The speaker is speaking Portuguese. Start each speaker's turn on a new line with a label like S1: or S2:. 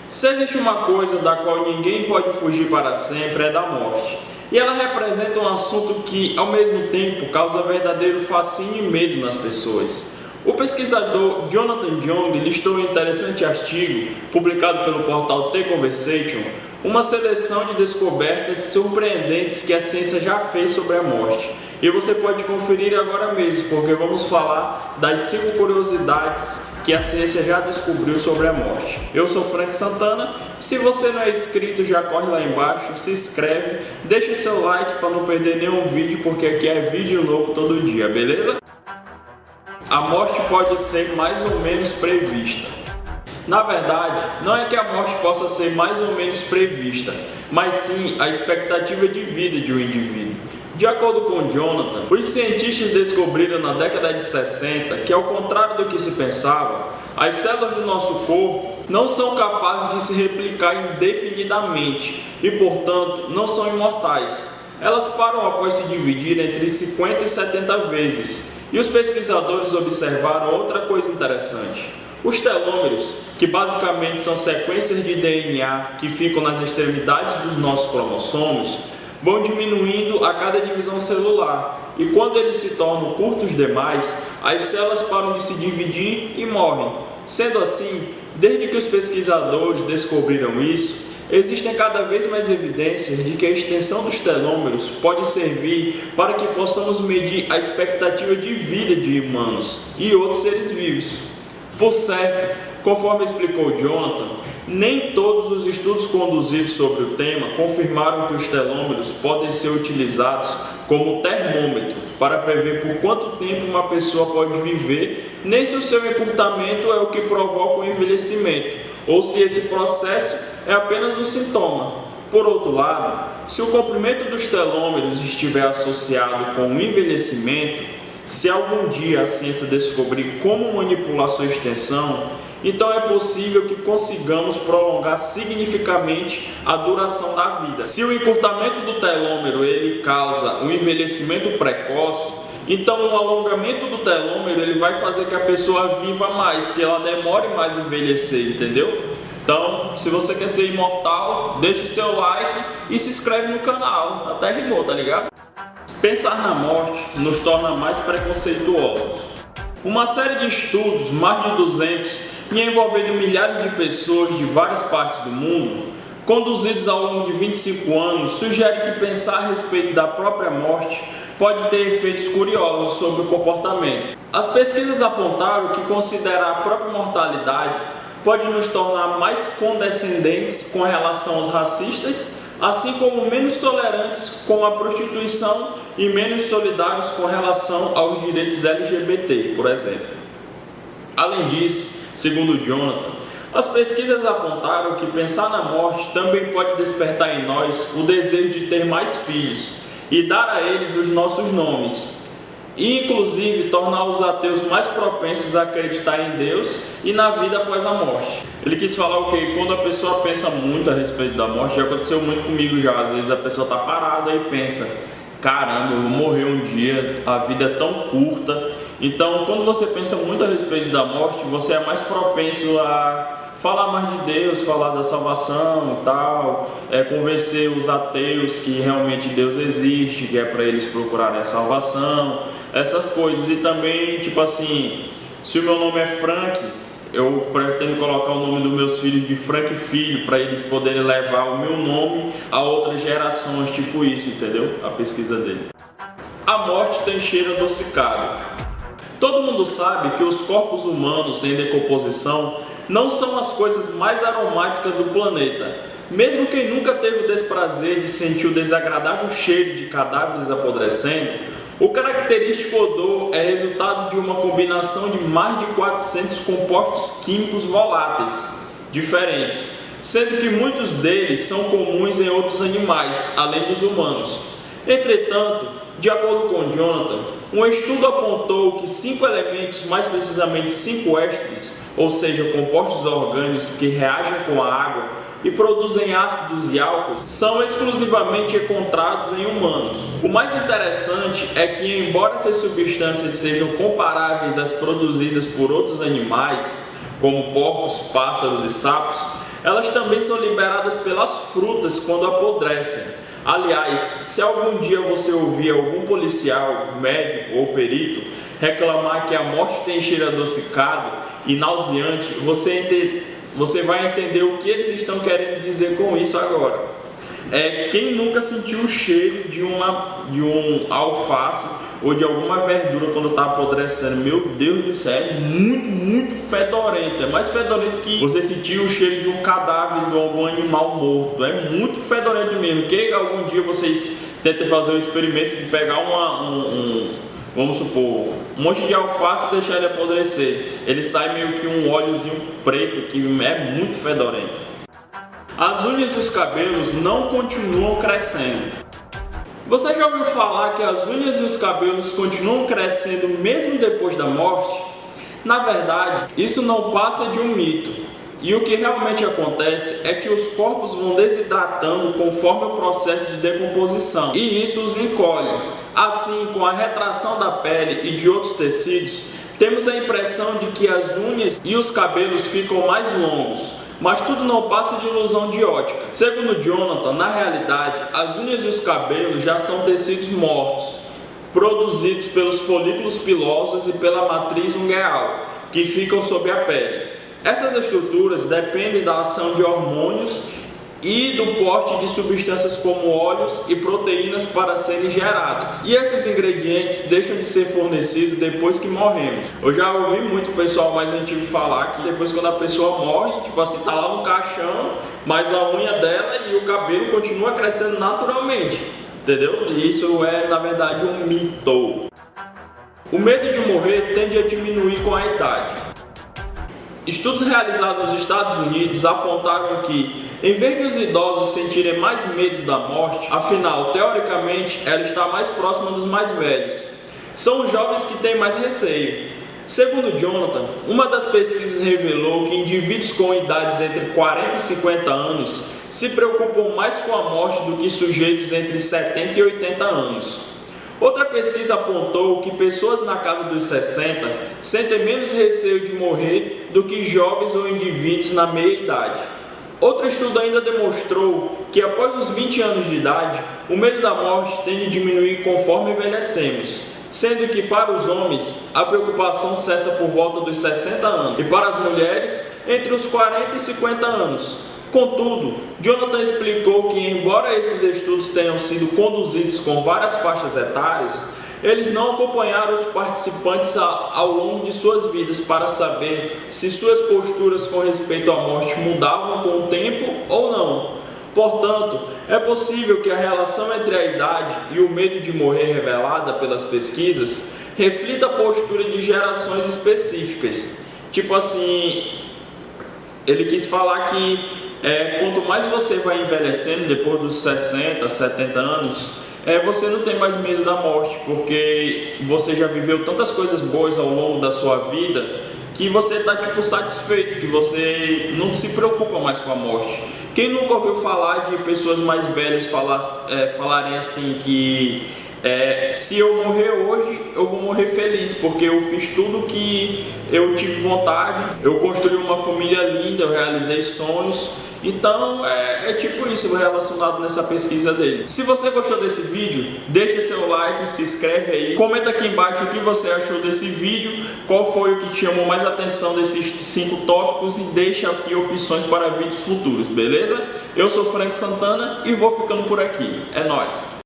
S1: Se existe uma coisa da qual ninguém pode fugir para sempre, é da morte. E ela representa um assunto que, ao mesmo tempo, causa verdadeiro fascínio e medo nas pessoas. O pesquisador Jonathan Young listou em um interessante artigo, publicado pelo portal The Conversation, uma seleção de descobertas surpreendentes que a ciência já fez sobre a morte. E você pode conferir agora mesmo, porque vamos falar das 5 curiosidades que a ciência já descobriu sobre a morte. Eu sou Frank Santana, e se você não é inscrito, já corre lá embaixo, se inscreve, deixa o seu like para não perder nenhum vídeo, porque aqui é vídeo novo todo dia, beleza? A morte pode ser mais ou menos prevista. Na verdade, não é que a morte possa ser mais ou menos prevista, mas sim a expectativa de vida de um indivíduo. De acordo com Jonathan, os cientistas descobriram na década de 60 que, ao contrário do que se pensava, as células do nosso corpo não são capazes de se replicar indefinidamente e, portanto, não são imortais. Elas param após se dividir entre 50 e 70 vezes. E os pesquisadores observaram outra coisa interessante. Os telômeros, que basicamente são sequências de DNA que ficam nas extremidades dos nossos cromossomos, vão diminuindo a cada divisão celular, e quando eles se tornam curtos demais, as células param de se dividir e morrem. Sendo assim, desde que os pesquisadores descobriram isso, existem cada vez mais evidências de que a extensão dos telômeros pode servir para que possamos medir a expectativa de vida de humanos e outros seres vivos. Por certo, conforme explicou Jonathan, nem todos os estudos conduzidos sobre o tema confirmaram que os telômeros podem ser utilizados como termômetro para prever por quanto tempo uma pessoa pode viver, nem se o seu encurtamento é o que provoca o envelhecimento, ou se esse processo é apenas um sintoma. Por outro lado, se o comprimento dos telômeros estiver associado com o envelhecimento, se algum dia a ciência descobrir como manipular sua extensão, então é possível que consigamos prolongar significativamente a duração da vida. Se o encurtamento do telômero ele causa um envelhecimento precoce, então o alongamento do telômero ele vai fazer que a pessoa viva mais, que ela demore mais a envelhecer, entendeu? Então, se você quer ser imortal, deixa o seu like e se inscreve no canal. Até rimou, tá ligado? Pensar na morte nos torna mais preconceituosos. Uma série de estudos, mais de 200, e envolvendo milhares de pessoas de várias partes do mundo, conduzidos ao longo de 25 anos, sugere que pensar a respeito da própria morte pode ter efeitos curiosos sobre o comportamento. As pesquisas apontaram que considerar a própria mortalidade pode nos tornar mais condescendentes com relação aos racistas, assim como menos tolerantes com a prostituição e menos solidários com relação aos direitos LGBT, por exemplo. Além disso, segundo Jonathan, as pesquisas apontaram que pensar na morte também pode despertar em nós o desejo de ter mais filhos e dar a eles os nossos nomes, e inclusive tornar os ateus mais propensos a acreditar em Deus e na vida após a morte. Ele quis falar o que quando a pessoa pensa muito a respeito da morte, já aconteceu muito comigo já, às vezes a pessoa está parada e pensa, caramba, eu vou morrer um dia, a vida é tão curta. Então, quando você pensa muito a respeito da morte, você é mais propenso a falar mais de Deus, falar da salvação e tal, convencer os ateus que realmente Deus existe, que é para eles procurarem a salvação, essas coisas. E também, tipo assim, se o meu nome é Frank, eu pretendo colocar o nome dos meus filhos de Frank Filho, para eles poderem levar o meu nome a outras gerações, tipo isso, entendeu? A pesquisa dele. A morte tem cheiro adocicado. Todo mundo sabe que os corpos humanos em decomposição não são as coisas mais aromáticas do planeta. Mesmo quem nunca teve o desprazer de sentir o desagradável cheiro de cadáveres apodrecendo, o característico odor é resultado de uma combinação de mais de 400 compostos químicos voláteis diferentes, sendo que muitos deles são comuns em outros animais, além dos humanos. Entretanto, de acordo com Jonathan, um estudo apontou que 5 elementos, mais precisamente 5 ésteres, ou seja, compostos orgânicos que reagem com a água e produzem ácidos e álcools, são exclusivamente encontrados em humanos. O mais interessante é que, embora essas substâncias sejam comparáveis às produzidas por outros animais, como porcos, pássaros e sapos, Elas também são liberadas pelas frutas quando apodrecem. Aliás, se algum dia você ouvir algum policial, médico ou perito reclamar que a morte tem cheiro adocicado e nauseante, você vai entender o que eles estão querendo dizer com isso agora. Quem nunca sentiu o cheiro de um alface ou de alguma verdura quando está apodrecendo? Meu Deus do céu, é muito fedorento. É mais fedorento que você sentir o cheiro de um cadáver de algum animal morto. É muito fedorento mesmo. Que algum dia vocês tentem fazer o experimento de pegar vamos supor, um monte de alface e deixar ele apodrecer. Ele sai meio que um óleozinho preto que é muito fedorento. As unhas e os cabelos não continuam crescendo. Você já ouviu falar que as unhas e os cabelos continuam crescendo mesmo depois da morte? Na verdade, isso não passa de um mito. E o que realmente acontece é que os corpos vão desidratando conforme o processo de decomposição, e isso os encolhe. Assim, com a retração da pele e de outros tecidos, temos a impressão de que as unhas e os cabelos ficam mais longos. Mas tudo não passa de ilusão de ótica. Segundo Jonathan, na realidade, as unhas e os cabelos já são tecidos mortos, produzidos pelos folículos pilosos e pela matriz ungueal, que ficam sob a pele. Essas estruturas dependem da ação de hormônios e do porte de substâncias como óleos e proteínas para serem geradas. E esses ingredientes deixam de ser fornecidos depois que morremos. Eu já ouvi muito pessoal mais antigo falar que depois, quando a pessoa morre, tipo assim, tá lá no caixão, mas a unha dela e o cabelo continua crescendo naturalmente, entendeu? E isso é, na verdade, um mito. O medo de morrer tende a diminuir com a idade. Estudos realizados nos Estados Unidos apontaram que, em vez de os idosos sentirem mais medo da morte, afinal, teoricamente, ela está mais próxima dos mais velhos. São os jovens que têm mais receio. Segundo Jonathan, uma das pesquisas revelou que indivíduos com idades entre 40 e 50 anos se preocupam mais com a morte do que sujeitos entre 70 e 80 anos. Outra pesquisa apontou que pessoas na casa dos 60 sentem menos receio de morrer do que jovens ou indivíduos na meia-idade. Outro estudo ainda demonstrou que após os 20 anos de idade, o medo da morte tende a diminuir conforme envelhecemos, sendo que para os homens a preocupação cessa por volta dos 60 anos e para as mulheres entre os 40 e 50 anos. Contudo, Jonathan explicou que, embora esses estudos tenham sido conduzidos com várias faixas etárias, eles não acompanharam os participantes ao longo de suas vidas para saber se suas posturas com respeito à morte mudavam com o tempo ou não. Portanto, é possível que a relação entre a idade e o medo de morrer revelada pelas pesquisas reflita a postura de gerações específicas. Tipo assim, ele quis falar que quanto mais você vai envelhecendo, depois dos 60, 70 anos, você não tem mais medo da morte, porque você já viveu tantas coisas boas ao longo da sua vida, que você está satisfeito, que você não se preocupa mais com a morte. Quem nunca ouviu falar de pessoas mais velhas falarem assim que se eu morrer hoje, eu vou morrer feliz, porque eu fiz tudo que eu tive vontade, eu construí uma família linda, eu realizei sonhos. Então é tipo isso relacionado nessa pesquisa dele. Se você gostou desse vídeo, deixa seu like, se inscreve aí, comenta aqui embaixo o que você achou desse vídeo, qual foi o que te chamou mais atenção desses 5 tópicos e deixa aqui opções para vídeos futuros, beleza? Eu sou Frank Santana e vou ficando por aqui. É nóis!